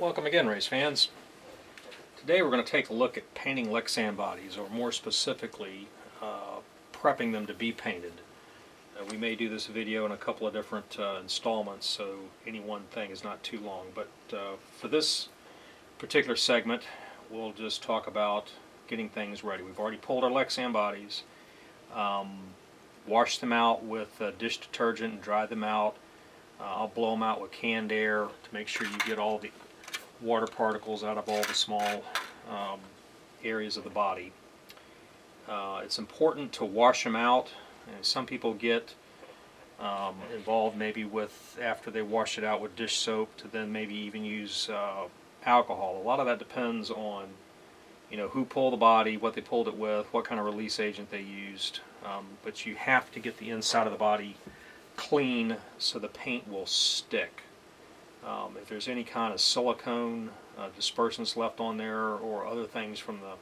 Welcome again, race fans. Today we're going to take a look at painting Lexan bodies, or more specifically, prepping them to be painted. We may do this video in a couple of different installments, so any one thing is not too long. But for this particular segment, we'll just talk about getting things ready. We've already pulled our Lexan bodies, washed them out with dish detergent and dried them out. I'll blow them out with canned air to make sure you get all the water particles out of all the small areas of the body. It's important to wash them out, and some people get involved maybe with, after they wash it out with dish soap, to then maybe even use alcohol. A lot of that depends on who pulled the body, what they pulled it with, what kind of release agent they used, but you have to get the inside of the body clean so the paint will stick. If there's any kind of silicone dispersants left on there, or other things from the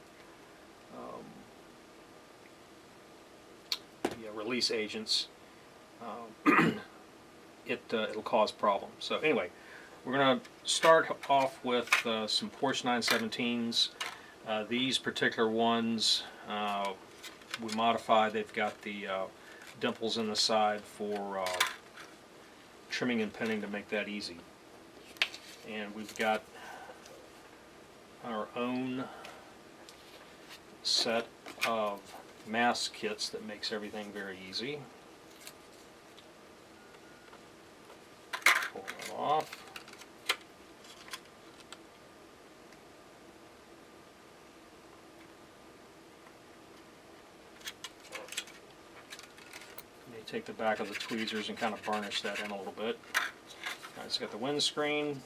release agents, it'll cause problems. So anyway, we're going to start off with some Porsche 917s. These particular ones we modified. They've got the dimples in the side for trimming and pinning to make that easy. And we've got our own set of mask kits that makes everything very easy. Pull that off. Take the back of the tweezers and kind of burnish that in a little bit. Alright, it's got the windscreen.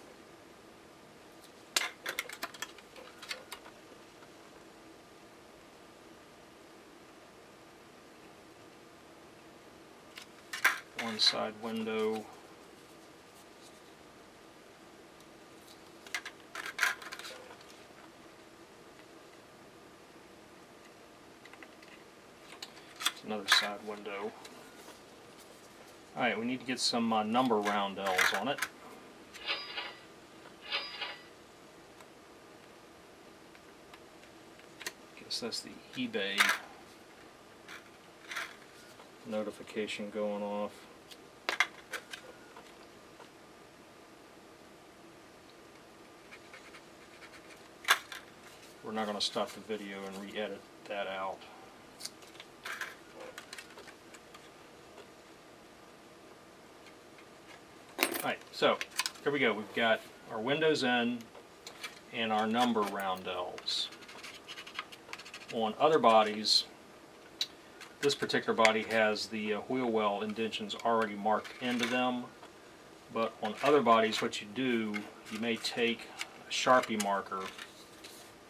One side window. Another side window. Alright, we need to get some number roundels on it. Guess that's the eBay notification going off. We're not going to stop the video and re-edit that out. Alright, so here we go. We've got our windows in and our number roundels. On other bodies, this particular body has the wheel well indentions already marked into them, but on other bodies what you do, you may take a Sharpie marker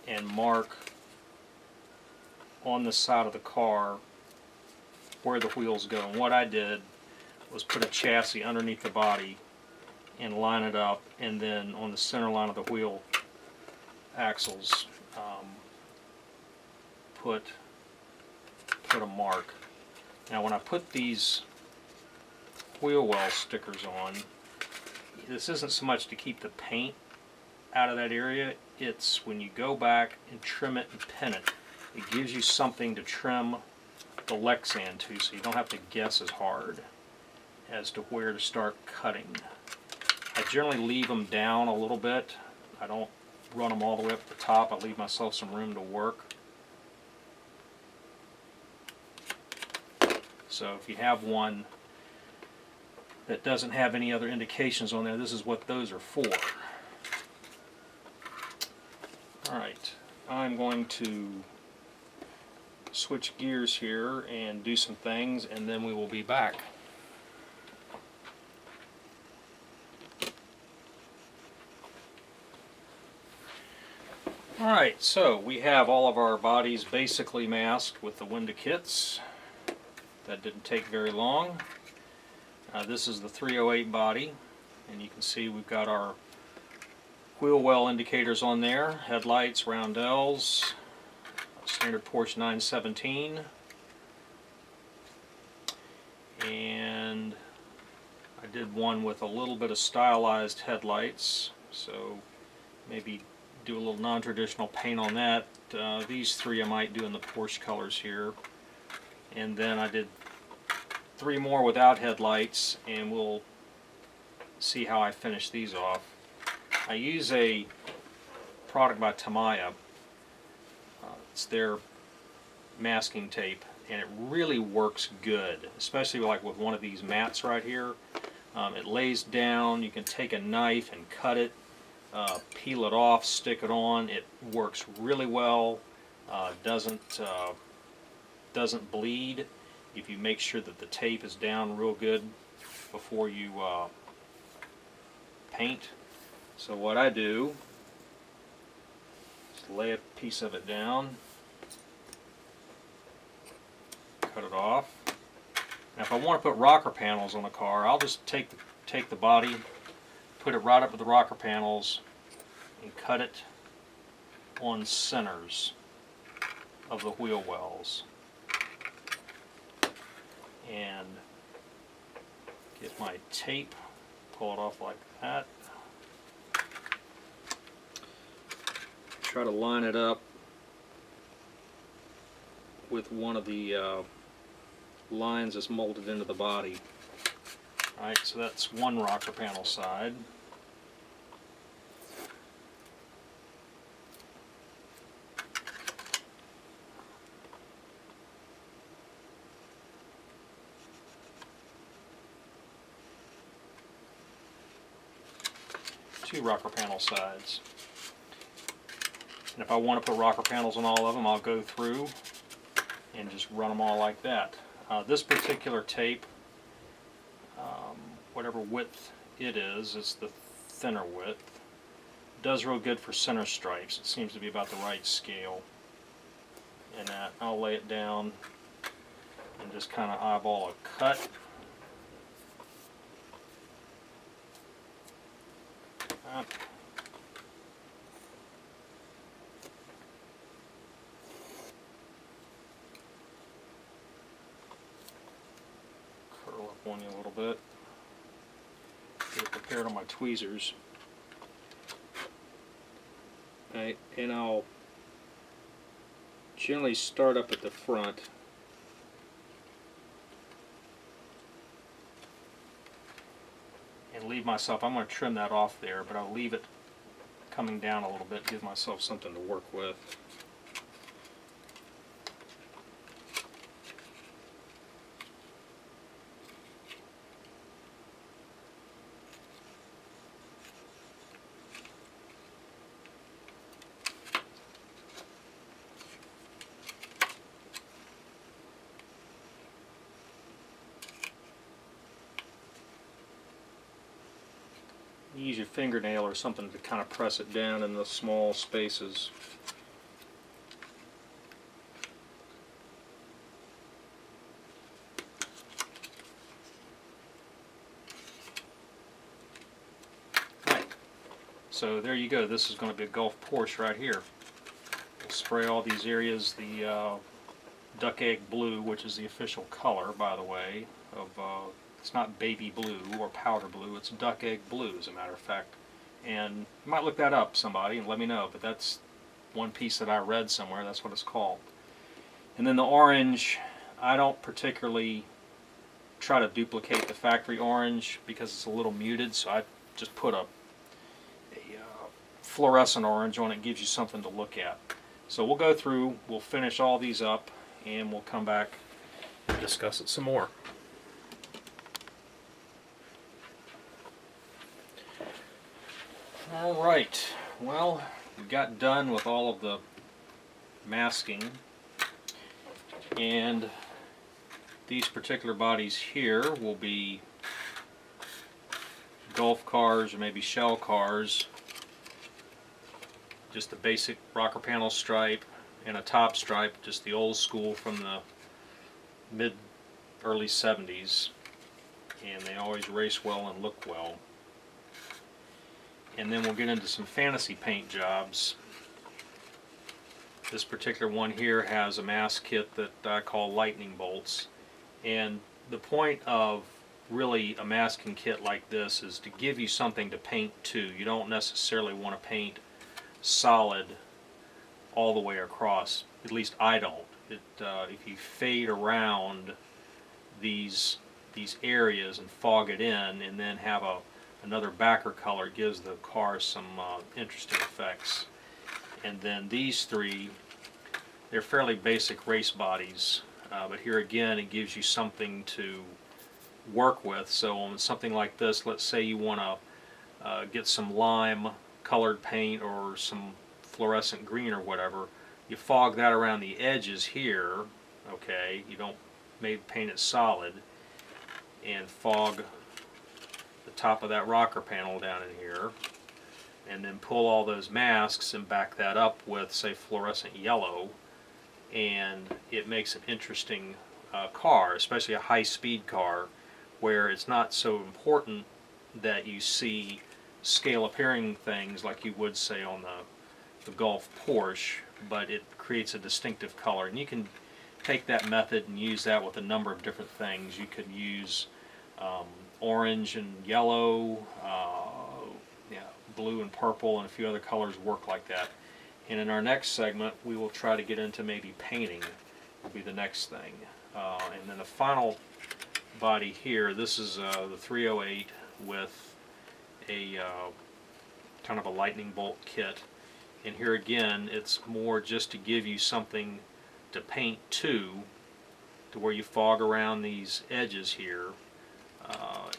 and mark on the side of the car where the wheels go. And what I did was put a chassis underneath the body and line it up, and then on the center line of the wheel axles put a mark. Now when I put these wheel well stickers on, this isn't so much to keep the paint out of that area, it's when you go back and trim it and pin it, it gives you something to trim the Lexan to, so you don't have to guess as hard as to where to start cutting. I generally leave them down a little bit. I don't run them all the way up to the top. I leave myself some room to work. So if you have one that doesn't have any other indications on there, this is what those are for. Alright, I'm going to switch gears here and do some things, and then we will be back. Alright, so we have all of our bodies basically masked with the window kits. That didn't take very long. This is the 308 body, and you can see we've got our wheel well indicators on there, headlights, roundels, standard Porsche 917, and I did one with a little bit of stylized headlights, so maybe do a little non-traditional paint on that. These three I might do in the Porsche colors here. And then I did 3 more without headlights, and we'll see how I finish these off. I use a product by Tamiya. It's their masking tape, and it really works good, especially like with one of these mats right here. It lays down. You can take a knife and cut it, peel it off, stick it on. It works really well. Doesn't bleed if you make sure that the tape is down real good before you paint. So what I do is lay a piece of it down, cut it off. Now if I want to put rocker panels on a car, I'll just take the body, put it right up to the rocker panels, and cut it on centers of the wheel wells. And get my tape, pull it off like that. Try to line it up with one of the lines that's molded into the body. Alright, so that's one rocker panel side. Two rocker panel sides. And if I want to put rocker panels on all of them, I'll go through and just run them all like that. This particular tape, whatever width it is, it's the thinner width, does real good for center stripes. It seems to be about the right scale. And I'll lay it down and just kind of eyeball a cut. Curl up on you a little bit. Get it prepared on my tweezers. Okay, and I'll generally start up at the front. And leave myself, I'm going to trim that off there, but I'll leave it coming down a little bit, give myself something to work with. Use your fingernail or something to kind of press it down in the small spaces. Right. So there you go. This is going to be a Gulf Porsche right here. We'll spray all these areas the duck egg blue, which is the official color, by the way, of it's not baby blue or powder blue, it's duck egg blue, as a matter of fact. And you might look that up, somebody, and let me know, but that's one piece that I read somewhere, that's what it's called. And then the orange, I don't particularly try to duplicate the factory orange because it's a little muted, so I just put a fluorescent orange on it, gives you something to look at. So we'll go through, we'll finish all these up, and we'll come back and discuss it some more. Alright, well, we got done with all of the masking, and these particular bodies here will be Gulf cars or maybe shell cars, just the basic rocker panel stripe and a top stripe, just the old school from the early 70s, and they always race well and look well. And then we'll get into some fantasy paint jobs. This particular one here has a mask kit that I call lightning bolts. And the point of really a masking kit like this is to give you something to paint to. You don't necessarily want to paint solid all the way across. At least I don't. If you fade around these areas and fog it in, and then have another backer color, it gives the car some interesting effects. And then these three, they're fairly basic race bodies, but here again it gives you something to work with. So on something like this, let's say you want to get some lime colored paint or some fluorescent green or whatever, you fog that around the edges here, okay, you don't paint it solid, and fog the top of that rocker panel down in here, and then pull all those masks and back that up with, say, fluorescent yellow, and it makes an interesting car, especially a high-speed car, where it's not so important that you see scale appearing things like you would, say, on the Golf Porsche, but it creates a distinctive color. And you can take that method and use that with a number of different things. You could use orange and yellow, blue and purple, and a few other colors work like that. And in our next segment, we will try to get into maybe painting, will be the next thing. And then the final body here, this is the 308 with a kind of a lightning bolt kit. And here again, it's more just to give you something to paint to where you fog around these edges here,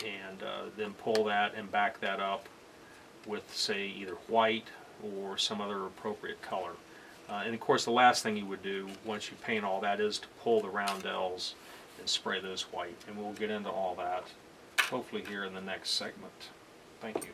and then pull that and back that up with, say, either white or some other appropriate color. And of course the last thing you would do once you paint all that is to pull the roundels and spray those white. And we'll get into all that hopefully here in the next segment. Thank you.